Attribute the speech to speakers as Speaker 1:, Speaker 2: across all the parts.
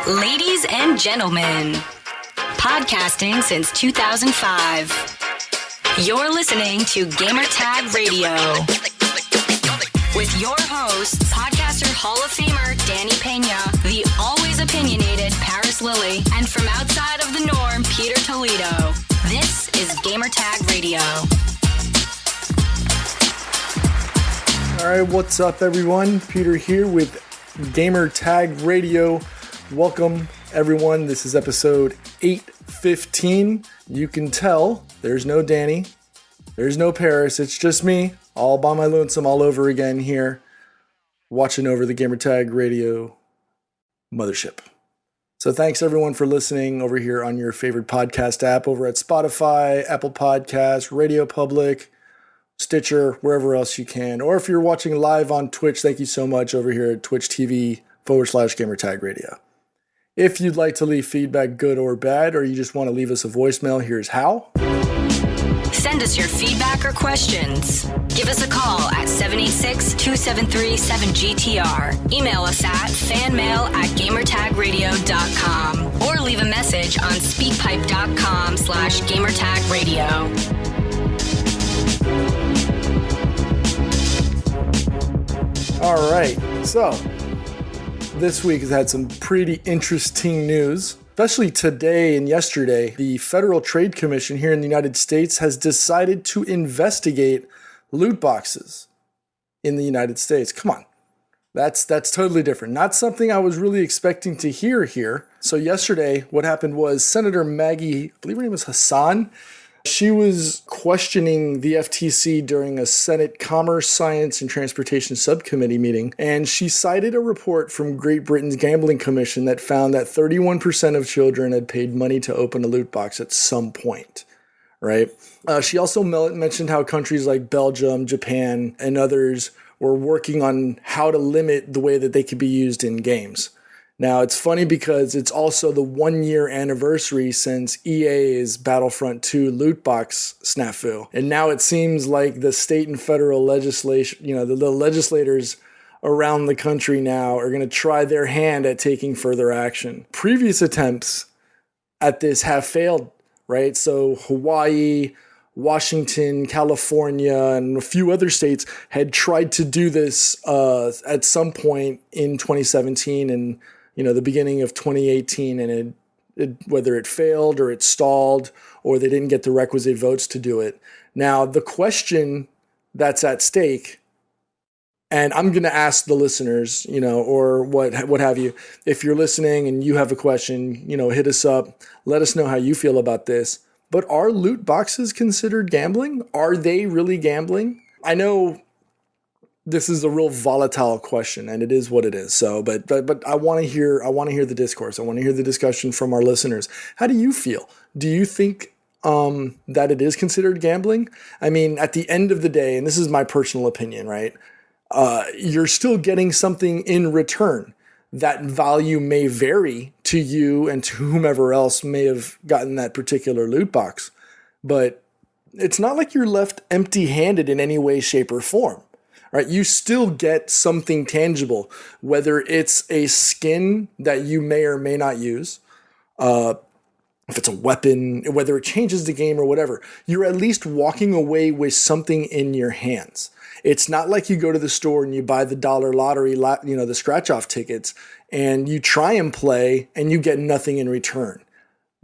Speaker 1: Ladies and gentlemen, podcasting since 2005. You're listening to Gamertag Radio. With your hosts, podcaster Hall of Famer Danny Pena, the always opinionated Paris Lilly, and from outside of the norm, Peter Toledo. This is Gamertag Radio.
Speaker 2: All right, what's up, everyone? Peter here with Gamertag Radio. Welcome, everyone. This is episode 815. You can tell there's no Danny, there's no Paris. It's just me, all by my lonesome, all over again here, watching over the Gamertag Radio mothership. So thanks, everyone, for listening over here on your favorite podcast app, over at Spotify, Apple Podcasts, Radio Public, Stitcher, wherever else you can. Or if you're watching live on Twitch, thank you so much over here at Twitch TV/Gamertag Radio. If you'd like to leave feedback, good or bad, or you just want to leave us a voicemail, here's how.
Speaker 1: Send us your feedback or questions. Give us a call at 786-273-7GTR. Email us at fanmail@gamertagradio.com or leave a message on speakpipe.com/gamertagradio.
Speaker 2: All right, so this week has had some pretty interesting news, especially today and yesterday. The Federal Trade Commission here in the United States has decided to investigate loot boxes in the United States. Come on, that's totally different. Not something I was really expecting to hear here. So yesterday, what happened was Senator Maggie, I believe her name was Hassan, she was questioning the FTC during a Senate Commerce, Science, and Transportation Subcommittee meeting, and she cited a report from Great Britain's Gambling Commission that found that 31% of children had paid money to open a loot box at some point, right? She also mentioned how countries like Belgium, Japan, and others were working on how to limit the way that they could be used in games. Now, it's funny because it's also the 1-year anniversary since EA's Battlefront 2 loot box snafu. And now it seems like the state and federal legislation, the legislators around the country now are going to try their hand at taking further action. Previous attempts at this have failed, right? So Hawaii, Washington, California, and a few other states had tried to do this at some point in 2017 and the beginning of 2018, and whether it failed or it stalled or they didn't get the requisite votes to do it. Now, the question that's at stake, and I'm going to ask the listeners, or what have you, if you're listening and you have a question, hit us up, let us know how you feel about this. But are loot boxes considered gambling? Are they really gambling? I know this is a real volatile question, and it is what it is. So, but I want to hear the discourse. I want to hear the discussion from our listeners. How do you feel? Do you think that it is considered gambling? I mean, at the end of the day, and this is my personal opinion, right? You're still getting something in return. That value may vary to you and to whomever else may have gotten that particular loot box, but it's not like you're left empty-handed in any way, shape, or form. Right, you still get something tangible, whether it's a skin that you may or may not use, if it's a weapon, whether it changes the game or whatever. You're at least walking away with something in your hands. It's not like you go to the store and you buy the dollar lottery, the scratch-off tickets, and you try and play and you get nothing in return.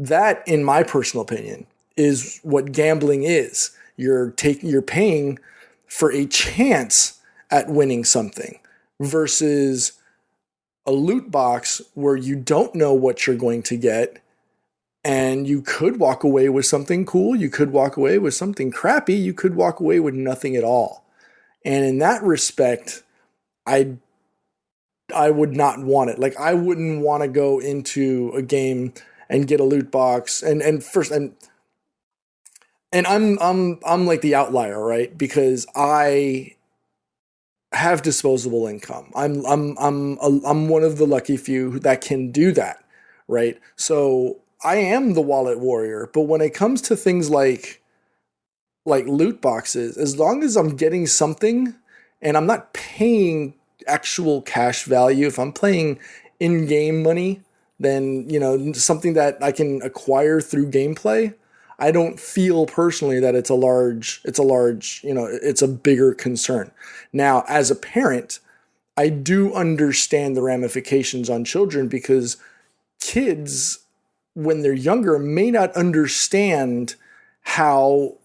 Speaker 2: That, in my personal opinion, is what gambling is. You're paying for a chance at winning something versus a loot box where you don't know what you're going to get, and you could walk away with something cool, you could walk away with something crappy, you could walk away with nothing at all. And in that respect, I would not want it. Like, I wouldn't want to go into a game and get a loot box and I'm like the outlier, right? Because I have disposable income. I'm one of the lucky few that can do that, right? So I am the wallet warrior. But when it comes to things like loot boxes, as long as I'm getting something and I'm not paying actual cash value, if I'm playing in-game money, than, something that I can acquire through gameplay, I don't feel personally that it's a bigger concern. Now, as a parent, I do understand the ramifications on children, because kids, when they're younger, may not understand how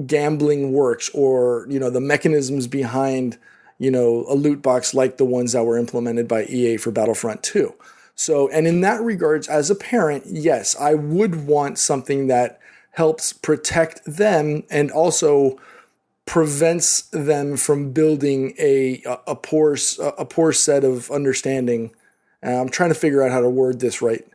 Speaker 2: gambling works, or, the mechanisms behind, a loot box like the ones that were implemented by EA for Battlefront 2. So, and in that regards, as a parent, yes, I would want something that helps protect them and also prevents them from building a poor set of understanding. And I'm trying to figure out how to word this right.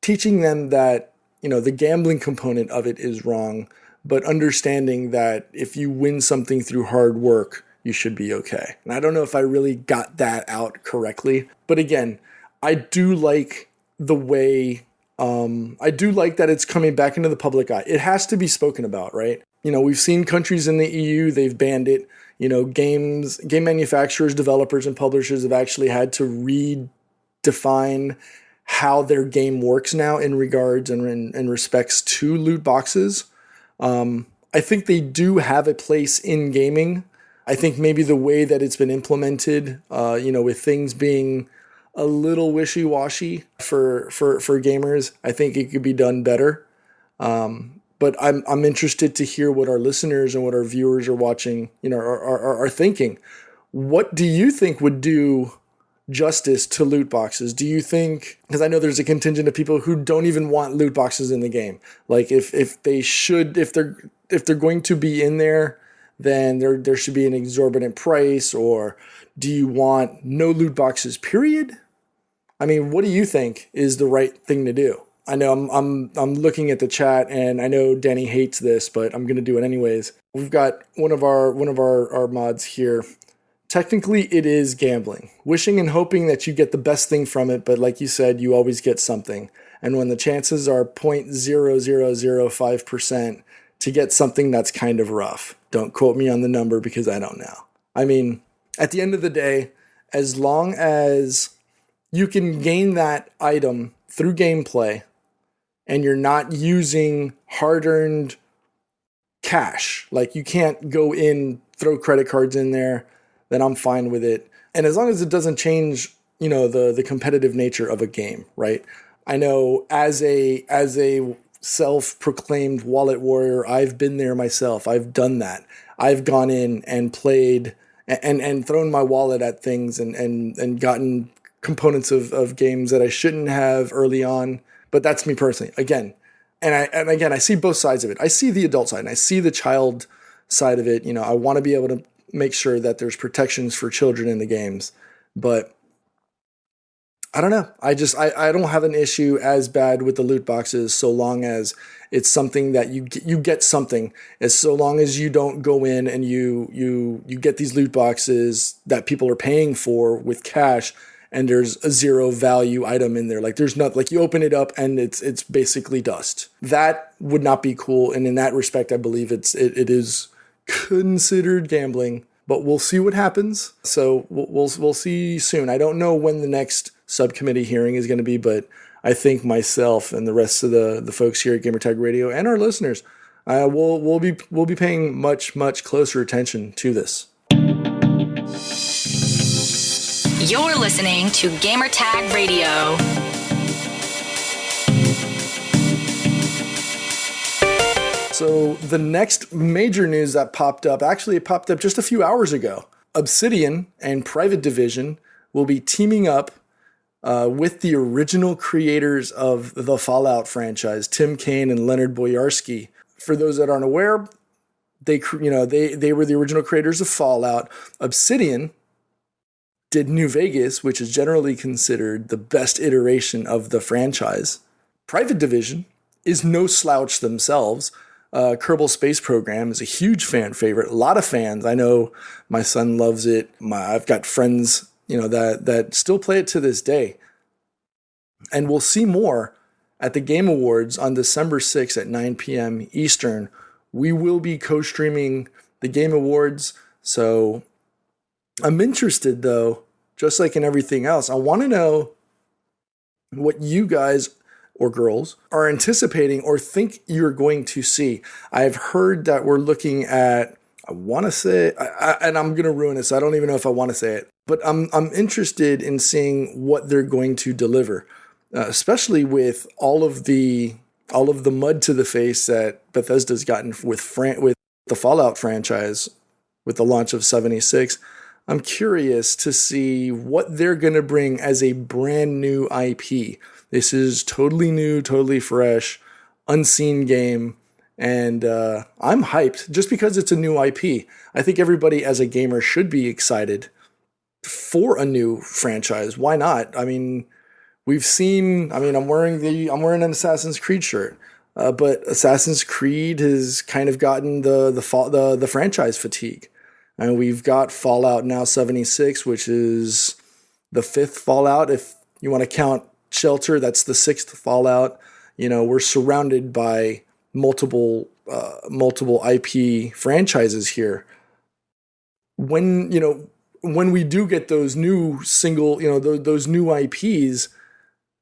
Speaker 2: Teaching them that, the gambling component of it is wrong, but understanding that if you win something through hard work, you should be okay. And I don't know if I really got that out correctly, but again, I do like the way, I do like that it's coming back into the public eye. It has to be spoken about, right? We've seen countries in the EU, they've banned it. Game manufacturers, developers, and publishers have actually had to redefine how their game works now in regards and in respects to loot boxes. I think they do have a place in gaming. I think maybe the way that it's been implemented, with things being a little wishy-washy for gamers, I think it could be done better. But I'm interested to hear what our listeners and what our viewers are watching, are thinking. What do you think would do justice to loot boxes? Do you think, because I know there's a contingent of people who don't even want loot boxes in the game. Like if they're going to be in there, then there should be an exorbitant price, or do you want no loot boxes, period? I mean, what do you think is the right thing to do? I know I'm looking at the chat, and I know Danny hates this, but I'm going to do it anyways. We've got one of our mods here. Technically, it is gambling. Wishing and hoping that you get the best thing from it, but like you said, you always get something. And when the chances are 0.0005% to get something, that's kind of rough. Don't quote me on the number because I don't know. I mean, at the end of the day, as long as you can gain that item through gameplay and you're not using hard-earned cash, like you can't go in, throw credit cards in there, then I'm fine with it. And as long as it doesn't change, the competitive nature of a game, right? I know as a self-proclaimed wallet warrior, I've been there myself. I've done that. I've gone in and played and thrown my wallet at things and gotten components of games that I shouldn't have early on. But that's me personally. Again, I see both sides of it. I see the adult side and I see the child side of it. I want to be able to make sure that there's protections for children in the games, but I don't know. I don't have an issue as bad with the loot boxes, so long as it's something that you get something. As so long as you don't go in and you get these loot boxes that people are paying for with cash, and there's a zero value item in there. Like there's not, like you open it up and it's basically dust. That would not be cool. And in that respect, I believe it is considered gambling, but we'll see what happens. So we'll see soon. I don't know when the next subcommittee hearing is going to be, but I think myself and the rest of the folks here at Gamertag Radio and our listeners, we'll be paying much closer attention to this.
Speaker 1: You're listening to Gamertag Radio.
Speaker 2: So the next major news that popped up, actually it popped up just a few hours ago. Obsidian and Private Division will be teaming up with the original creators of the Fallout franchise, Tim Kaine and Leonard Boyarsky. For those that aren't aware, they were the original creators of Fallout. Obsidian did New Vegas, which is generally considered the best iteration of the franchise. Private Division is no slouch themselves. Kerbal Space Program is a huge fan favorite. A lot of fans. I know my son loves it. I've got friends, that still play it to this day. And we'll see more at the Game Awards on December 6th at 9 p.m. Eastern. We will be co-streaming the Game Awards. So I'm interested, though, just like in everything else. I want to know what you guys or girls are anticipating or think you're going to see. I've heard that we're looking at, I want to say, and I'm going to ruin it, so I don't even know if I want to say it, but I'm interested in seeing what they're going to deliver, especially with all of the mud to the face that Bethesda's gotten with the Fallout franchise with the launch of 76. I'm curious to see what they're going to bring as a brand new IP. This is totally new, totally fresh, unseen game, and I'm hyped just because it's a new IP. I think everybody as a gamer should be excited for a new franchise. Why not? I mean, I'm wearing an Assassin's Creed shirt, but Assassin's Creed has kind of gotten the franchise fatigue. And we've got Fallout now 76, which is the fifth Fallout. If you want to count Shelter, that's the sixth Fallout. We're surrounded by multiple IP franchises here. When we do get those new those new IPs,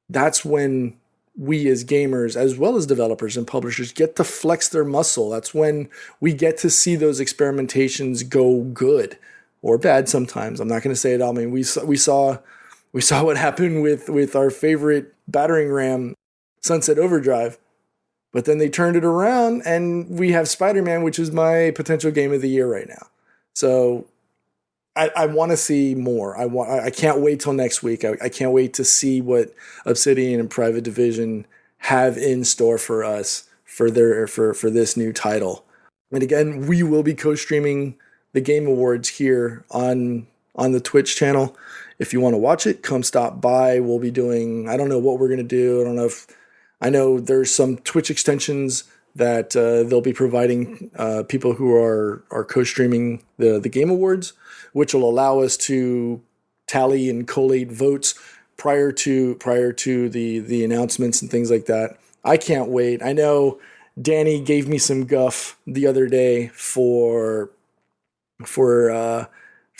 Speaker 2: that's when we as gamers, as well as developers and publishers, get to flex their muscle. That's when we get to see those experimentations go good or bad sometimes. I'm not going to say it all. I mean, we saw what happened with our favorite battering ram, Sunset Overdrive, but then they turned it around and we have Spider-Man, which is my potential game of the year right now. So I want to see more. I can't wait till next week. I can't wait to see what Obsidian and Private Division have in store for us for this new title. And again, we will be co-streaming the Game Awards here on the Twitch channel. If you want to watch it, come stop by. We'll be doing, I don't know what we're going to do. I know there's some Twitch extensions that they'll be providing people who are co-streaming the Game Awards, which will allow us to tally and collate votes prior to the announcements and things like that. I can't wait. I know Danny gave me some guff the other day for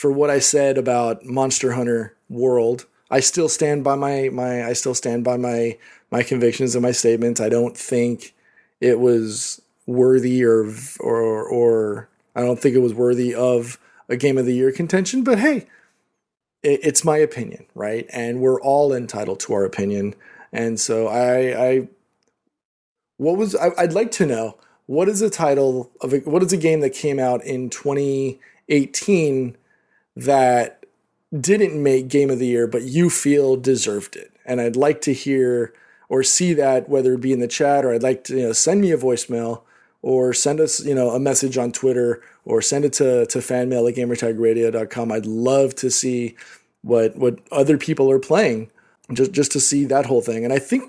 Speaker 2: what I said about Monster Hunter World. I still stand by my convictions and my statements. I don't think it was worthy or I don't think it was worthy of a Game of the Year contention, but hey, it's my opinion, right? And we're all entitled to our opinion. And so I'd like to know, what is a game that came out in 2018 that didn't make Game of the Year, but you feel deserved it? And I'd like to hear or see that, whether it be in the chat, or I'd like to send me a voicemail, or send us a message on Twitter, or send it to fanmail@gamertagradio.com. I'd love to see what other people are playing, just to see that whole thing. And I think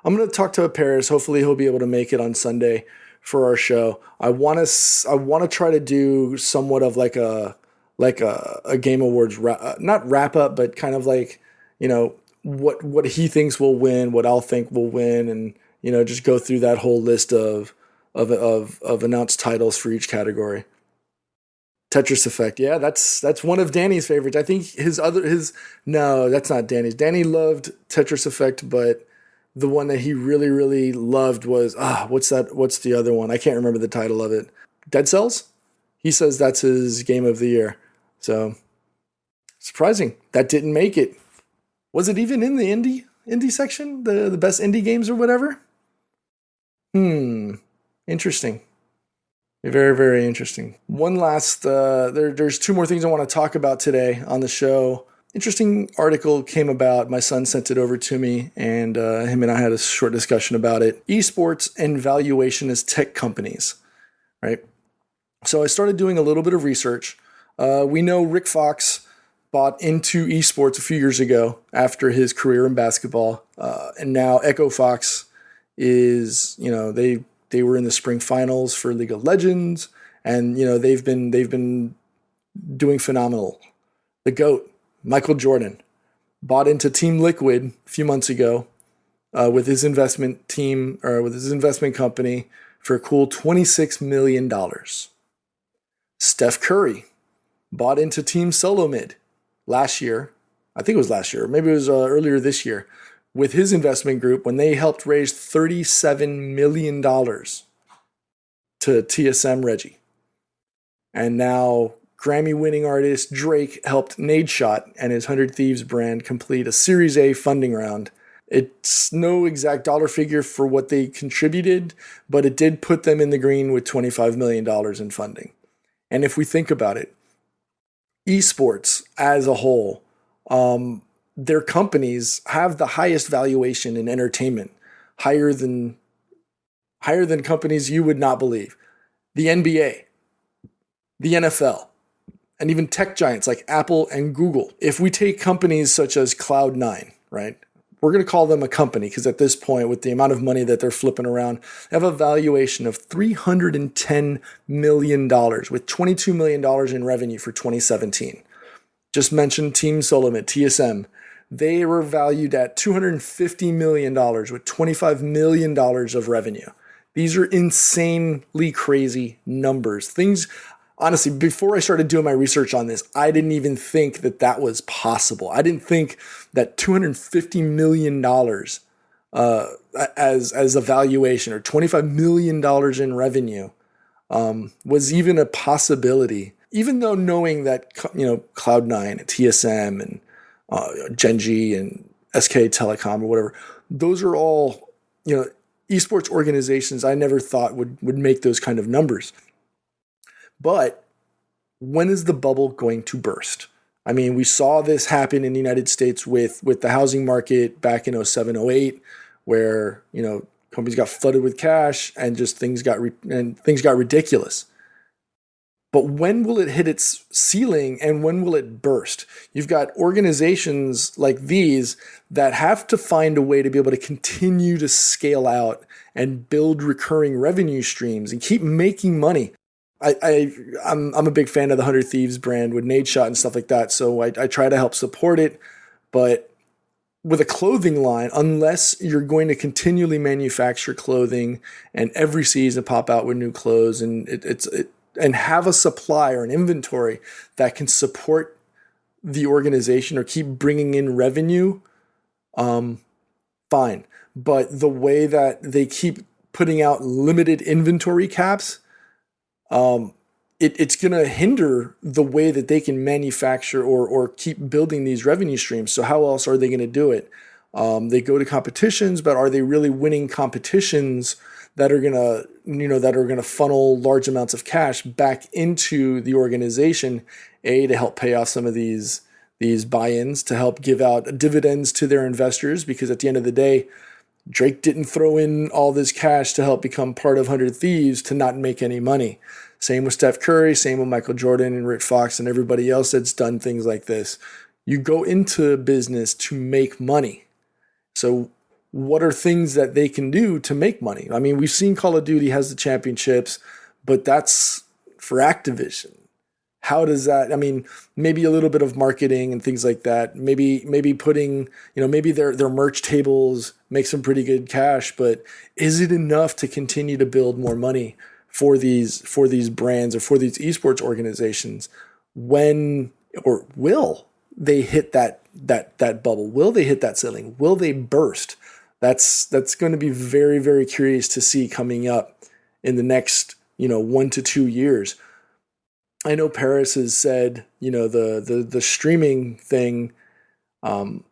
Speaker 2: I'm going to talk to Paris. Hopefully he'll be able to make it on Sunday for our show. I want to try to do somewhat of like a Game Awards not wrap up, but kind of like what he thinks will win, what I'll think will win, and just go through that whole list of announced titles for each category. Tetris Effect, yeah, that's one of Danny's favorites. I think no, that's not Danny's. Danny loved Tetris Effect, but the one that he really, really loved was what's the other one? I can't remember the title of it. Dead Cells? He says that's his game of the year. So surprising that didn't make it. Was it even in the indie section? The best indie games or whatever? Interesting. Very, very interesting. One last, there's two more things I want to talk about today on the show. Interesting article came about. My son sent it over to me, and him and I had a short discussion about it. Esports and valuation as tech companies, right? So I started doing a little bit of research. We know Rick Fox bought into esports a few years ago after his career in basketball, and now Echo Fox is, they were in the spring finals for League of Legends, and they've been doing phenomenal. The GOAT, Michael Jordan, bought into Team Liquid a few months ago with his investment team, or with his investment company, for a cool $26 million. Steph Curry bought into Team Solomid last year. I think it was last year. Maybe it was earlier this year, with his investment group when they helped raise $37 million to TSM Reggie. And now Grammy-winning artist Drake helped Nadeshot and his 100 Thieves brand complete a Series A funding round. It's no exact dollar figure for what they contributed, but it did put them in the green with $25 million in funding. And if we think about it, esports as a whole, their companies have the highest valuation in entertainment, higher than companies you would not believe. The NBA, the NFL, and even tech giants like Apple and Google. If we take companies such as Cloud9, right? We're going to call them a company because at this point, with the amount of money that they're flipping around, they have a valuation of $310 million with $22 million in revenue for 2017. Just mentioned Team Solomon, TSM. They were valued at $250 million with $25 million of revenue. These are insanely crazy numbers. Things, honestly, before I started doing my research on this, I didn't even think that that was possible. I didn't think that $250 million as a valuation or $25 million in revenue was even a possibility. Even though knowing that, Cloud9 and TSM and Genji and SK Telecom or whatever, those are all, esports organizations I never thought would make those kind of numbers. But when is the bubble going to burst? I mean, we saw this happen in the United States with the housing market back in 07, 08, where, companies got flooded with cash and just things got ridiculous. But when will it hit its ceiling and when will it burst? You've got organizations like these that have to find a way to be able to continue to scale out and build recurring revenue streams and keep making money. I'm a big fan of the 100 Thieves brand with Nadeshot and stuff like that, so I try to help support it. But with a clothing line, unless you're going to continually manufacture clothing and every season pop out with new clothes and have a supply or an inventory that can support the organization or keep bringing in revenue, fine. But the way that they keep putting out limited inventory caps, it's going to hinder the way that they can manufacture or keep building these revenue streams. So how else are they going to do it? They go to competitions, but are they really winning competitions that are gonna funnel large amounts of cash back into the organization, to help pay off some of these buy-ins, to help give out dividends to their investors, because at the end of the day, Drake didn't throw in all this cash to help become part of 100 Thieves to not make any money. Same with Steph Curry, same with Michael Jordan and Rick Fox and everybody else that's done things like this. You go into business to make money. So what are things that they can do to make money? I mean, we've seen Call of Duty has the championships, but that's for Activision. How does that, maybe a little bit of marketing and things like that. Maybe putting, maybe their merch tables make some pretty good cash, but is it enough to continue to build more money for these brands or for these esports organizations? When or will they hit that bubble? Will they hit that ceiling? Will they burst? That's going to be very, very curious to see coming up in the next, 1 to 2 years. I know Paris has said, the streaming thing, with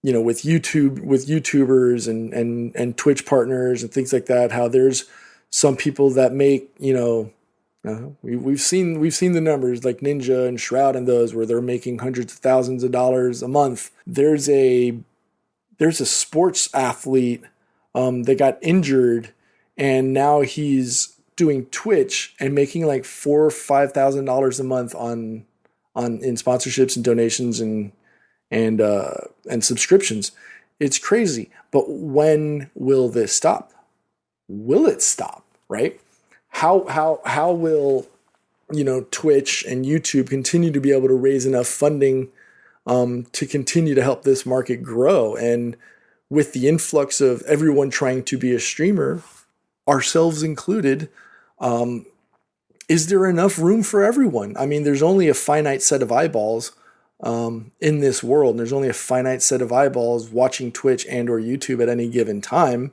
Speaker 2: YouTubers and Twitch partners and things like that, how there's some people that make, we've seen the numbers like Ninja and Shroud and those where they're making hundreds of thousands of dollars a month. There's a sports athlete that got injured, and now he's doing Twitch and making like $4,000 or $5,000 a month in sponsorships and donations and subscriptions. It's crazy. But when will this stop? Will it stop? Right? How will Twitch and YouTube continue to be able to raise enough funding to continue to help this market grow? And with the influx of everyone trying to be a streamer, ourselves included, is there enough room for everyone? I mean, there's only a finite set of eyeballs in this world, and there's only a finite set of eyeballs watching Twitch and or YouTube at any given time.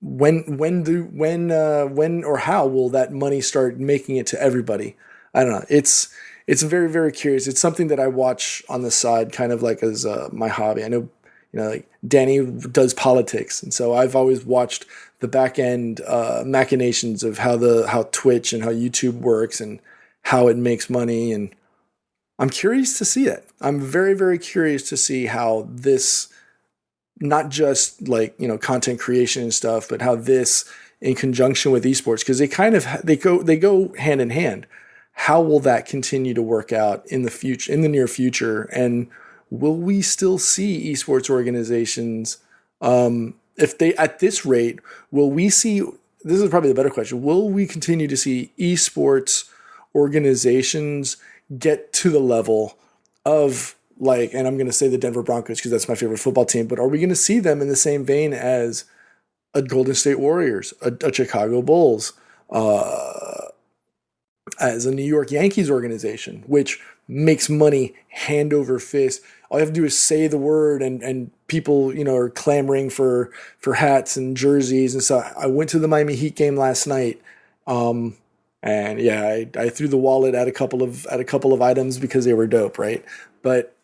Speaker 2: When or how will that money start making it to everybody? I don't know. It's very, very curious. It's something that I watch on the side, kind of like as my hobby. I know, like Danny does politics, and so I've always watched the back end machinations of how Twitch and how YouTube works and how it makes money, and I'm curious to see it. I'm very, very curious to see how this, not just like, content creation and stuff, but how this in conjunction with esports, because they go hand in hand. How will that continue to work out in the near future? And will we still see esports organizations? If they, at this rate, will we see, this is probably the better question, will we continue to see esports organizations get to the level of, like, and I'm going to say the Denver Broncos because that's my favorite football team, but are we going to see them in the same vein as a Golden State Warriors, a Chicago Bulls, as a New York Yankees organization, which makes money hand over fist? All you have to do is say the word, and people, are clamoring for hats and jerseys and stuff. I went to the Miami Heat game last night, and yeah, I threw the wallet at a couple of items because they were dope, right? But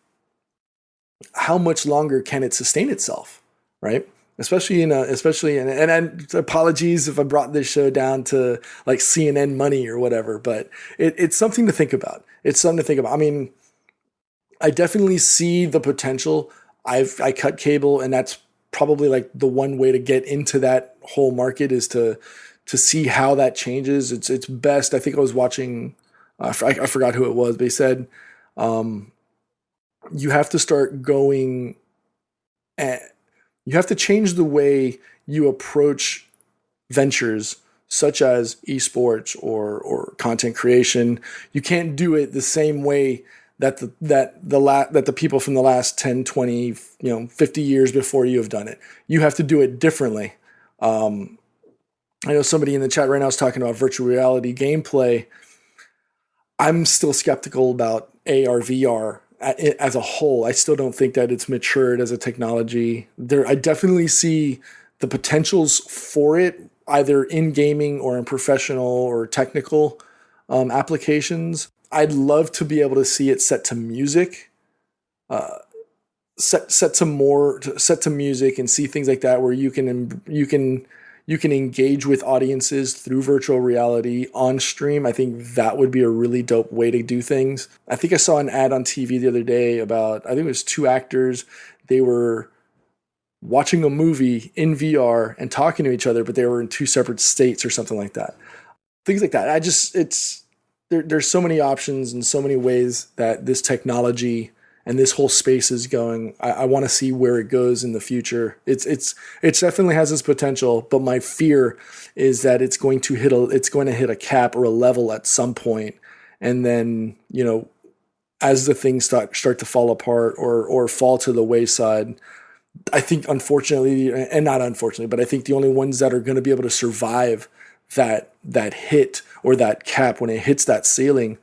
Speaker 2: how much longer can it sustain itself, right? Especially and apologies if I brought this show down to like CNN money or whatever, but it's something to think about. It's something to think about. I mean, I definitely see the potential. I cut cable, and that's probably like the one way to get into that whole market is to see how that changes. It's best. I think I was watching, I forgot who it was, but he said, you have to start going you have to change the way you approach ventures such as esports or content creation. You can't do it the same way that the people from the last 10, 20, 50 years before you have done it. You have to do it differently. I know somebody in the chat right now is talking about virtual reality gameplay. I'm still skeptical about AR, VR as a whole. I still don't think that it's matured as a technology. I definitely see the potentials for it, either in gaming or in professional or technical applications. I'd love to be able to see it set to music, set to music, and see things like that where you can engage with audiences through virtual reality on stream. I think that would be a really dope way to do things. I think I saw an ad on TV the other day about, I think it was two actors. They were watching a movie in VR and talking to each other, but they were in two separate states or something like that. Things like that. There's so many options and so many ways that this technology and this whole space is going. I want to see where it goes in the future. It definitely has this potential, but my fear is that it's going to hit a cap or a level at some point, and then as the things start to fall apart or fall to the wayside, I think unfortunately, and not unfortunately, but I think the only ones that are going to be able to survive that hit or that cap when it hits that ceiling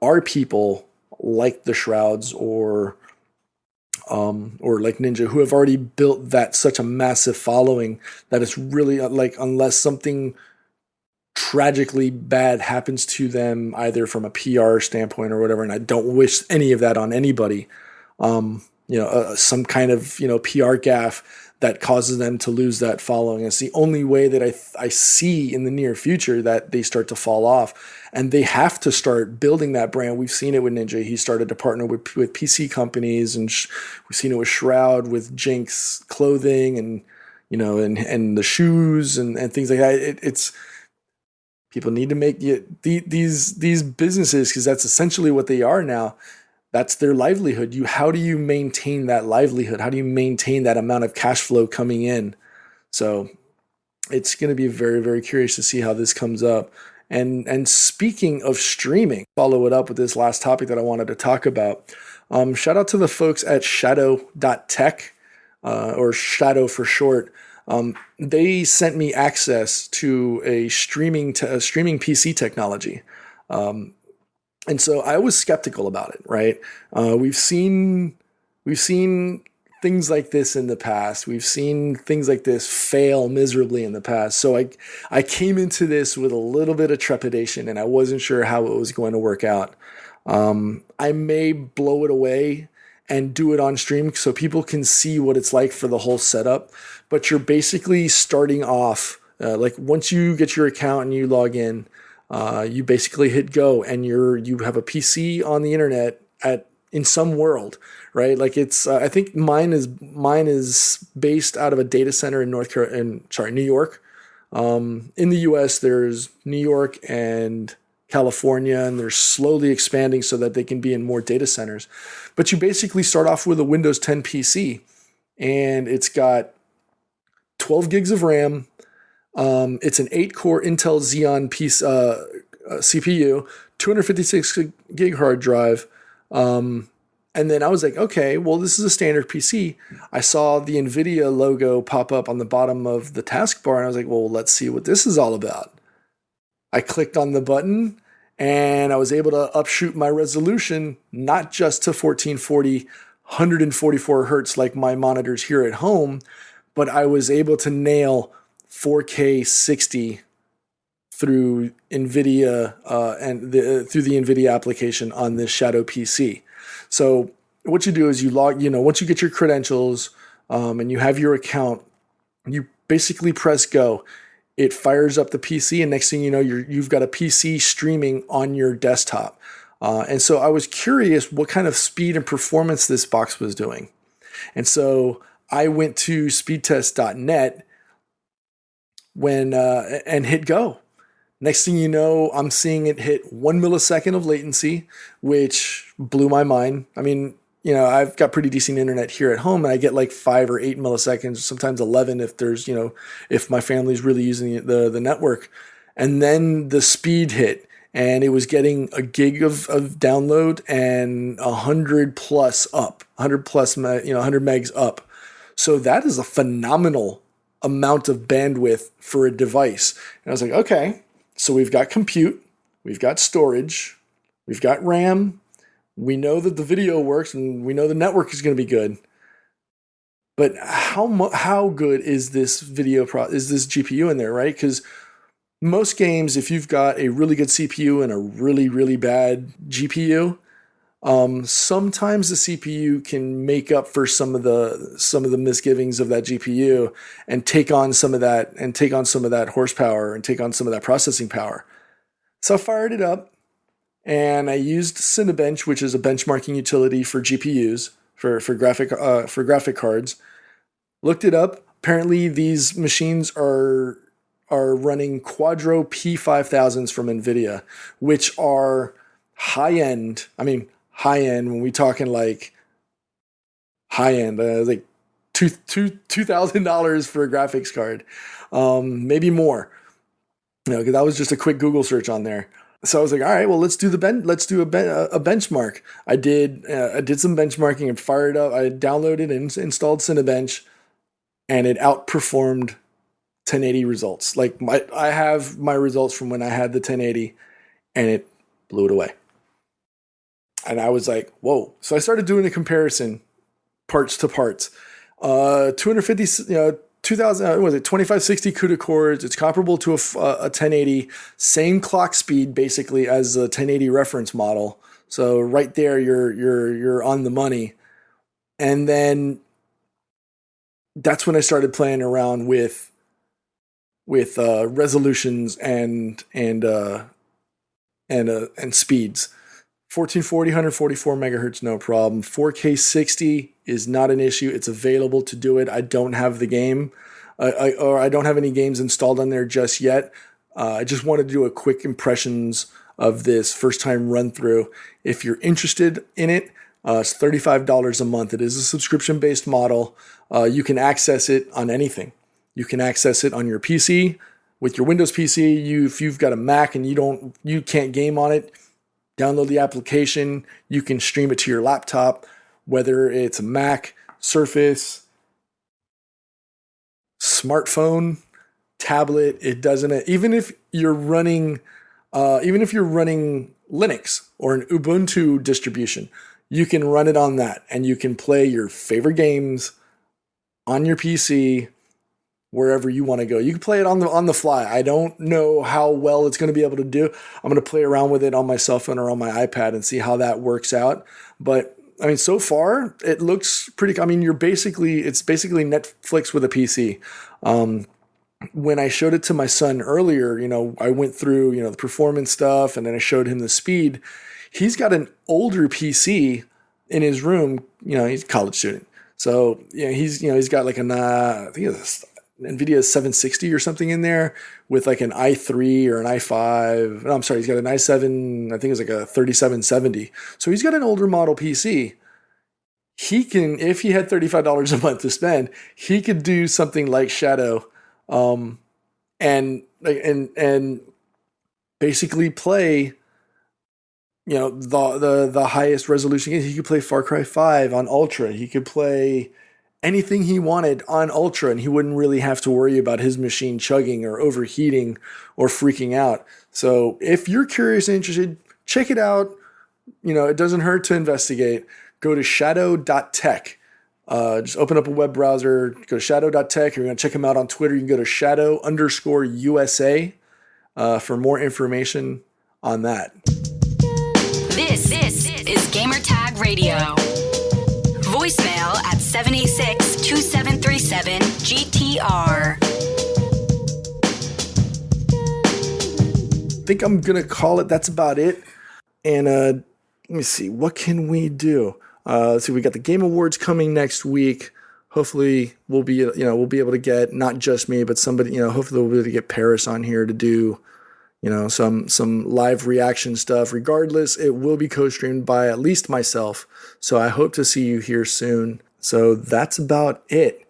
Speaker 2: are people like the Shrouds or like Ninja, who have already built such a massive following that it's really like, unless something tragically bad happens to them, either from a PR standpoint or whatever, and I don't wish any of that on anybody, some kind of PR gaffe that causes them to lose that following. It's the only way that I see in the near future that they start to fall off. And they have to start building that brand. We've seen it with Ninja. He started to partner with PC companies, and we've seen it with Shroud, with Jinx clothing, and and the shoes and things like that. It's people need to make these businesses, because that's essentially what they are now. That's their livelihood. How do you maintain that livelihood? How do you maintain that amount of cash flow coming in? So it's going to be very, very curious to see how this comes up. And speaking of streaming, follow it up with this last topic that I wanted to talk about. Shout out to the folks at Shadow.Tech, or Shadow for short. They sent me access to a streaming PC technology. And so I was skeptical about it, right? We've seen things like this in the past. We've seen things like this fail miserably in the past. So I came into this with a little bit of trepidation, and I wasn't sure how it was going to work out. I may blow it away and do it on stream so people can see what it's like for the whole setup. But you're basically starting off, like once you get your account and you log in, you basically hit go, and you have a PC on the internet in some world, right? Like it's I think mine is based out of a data center in New York. In the US, there's New York and California, and they're slowly expanding so that they can be in more data centers. But you basically start off with a Windows 10 PC, and it's got 12 gigs of RAM. It's an 8-core Intel Xeon CPU, 256 gig hard drive. And then I was like, okay, well, this is a standard PC. I saw the NVIDIA logo pop up on the bottom of the taskbar, and I was like, well, let's see what this is all about. I clicked on the button, and I was able to upshoot my resolution, not just to 1440, 144 hertz like my monitors here at home, but I was able to nail 4K 60 through NVIDIA through the NVIDIA application on this Shadow PC. So what you do is you once you get your credentials and you have your account, you basically press go. It fires up the PC, and next thing you know, you've got a PC streaming on your desktop. And so I was curious what kind of speed and performance this box was doing. And so I went to speedtest.net and hit go. Next thing you know, I'm seeing it hit 1 millisecond of latency, which blew my mind. I mean, I've got pretty decent internet here at home, and I get like 5 or 8 milliseconds, sometimes 11 if my family's really using the network. And then the speed hit, and it was getting a gig of download and 100 plus 100 megs up. So that is a phenomenal amount of bandwidth for a device. And I was like, okay, so we've got compute, we've got storage, we've got RAM. We know that the video works, and we know the network is going to be good. But how good is this is this GPU in there, right? Because most games, if you've got a really good CPU and a really, really bad GPU, sometimes the CPU can make up for some of the misgivings of that GPU and take on some of that horsepower and take on some of that processing power. So I fired it up, and I used Cinebench, which is a benchmarking utility for GPUs for graphic cards. Looked it up. Apparently, these machines are running Quadro P5000s from NVIDIA, which are high end. I mean, high end when we talking like high end, like $2,000 for a graphics card, maybe more. Because that was just a quick Google search on there. So I was like, all right, well, let's do a benchmark. I did some benchmarking and fired up. I downloaded and installed Cinebench, and it outperformed 1080 results. Like I have my results from when I had the 1080, and it blew it away. And I was like, whoa. So I started doing a comparison, parts to parts. 2560 CUDA cores. It's comparable to a 1080, same clock speed basically as a 1080 reference model. So right there, you're on the money. And then that's when I started playing around with resolutions and speeds. 1440, 144 megahertz, no problem. 4K 60 is not an issue. It's available to do it. I don't have the game, or I don't have any games installed on there just yet. I just wanted to do a quick impressions of this first time run through. If you're interested in it, it's $35 a month. It is a subscription based model. You can access it on anything. You can access it on your PC with your Windows PC. If you've got a Mac and you can't game on it, download the application. You can stream it to your laptop, whether it's a Mac, Surface, smartphone, tablet. It doesn't. Even if you're running even if you're running Linux or an Ubuntu distribution, you can run it on that and you can play your favorite games on your PC wherever you want to go. You can play it on the fly. I don't know how well it's going to be able to do. I'm going to play around with it on my cell phone or on my iPad and see how that works out. But I mean, so far it looks pretty. I mean, it's basically Netflix with a PC. When I showed it to my son earlier, I went through, the performance stuff and then I showed him the speed. He's got an older PC in his room. He's a college student. So, he's got like I think it's NVIDIA 760 or something in there with like an i3 or an i5. No, I'm sorry, he's got an i7, I think it's like a 3770. So he's got an older model PC. He can, if he had $35 a month to spend, he could do something like Shadow, and basically play, the highest resolution games. He could play Far Cry 5 on Ultra. He could play anything he wanted on Ultra, and he wouldn't really have to worry about his machine chugging or overheating or freaking out. So if you're curious and interested, check it out. It doesn't hurt to investigate. Go to Shadow.Tech. Just open up a web browser, go to Shadow.Tech. You're going to check him out on Twitter. You can go to Shadow_USA for more information on that.
Speaker 1: This is Gamertag Radio. Voicemail at 786-2737-GTR.
Speaker 2: I think I'm going to call it. That's about it. And let me see. What can we do? Let's see. We got the Game Awards coming next week. Hopefully we'll be able to get not just me, but somebody, hopefully we'll be able to get Paris on here to do, some live reaction stuff. Regardless, it will be co-streamed by at least myself. So I hope to see you here soon. So that's about it.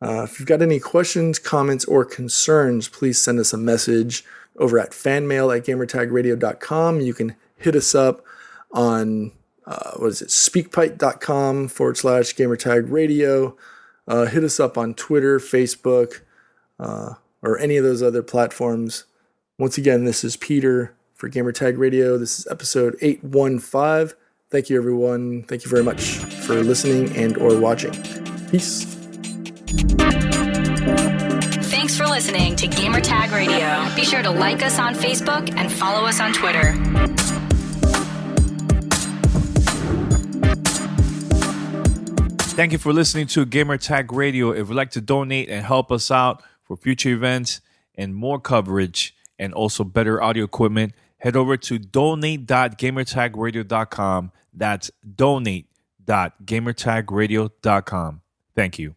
Speaker 2: If you've got any questions, comments, or concerns, please send us a message over at fanmail@gamertagradio.com. You can hit us up on, speakpipe.com/gamertagradio. Hit us up on Twitter, Facebook, or any of those other platforms. Once again, this is Peter for Gamertag Radio. This is episode 815. Thank you, everyone. Thank you very much for listening and or watching. Peace.
Speaker 1: Thanks for listening to Gamertag Radio. Be sure to like us on Facebook and follow us on Twitter.
Speaker 3: Thank you for listening to Gamertag Radio. If you'd like to donate and help us out for future events and more coverage and also better audio equipment, head over to donate.gamertagradio.com. That's donate.gamertagradio.com. Thank you.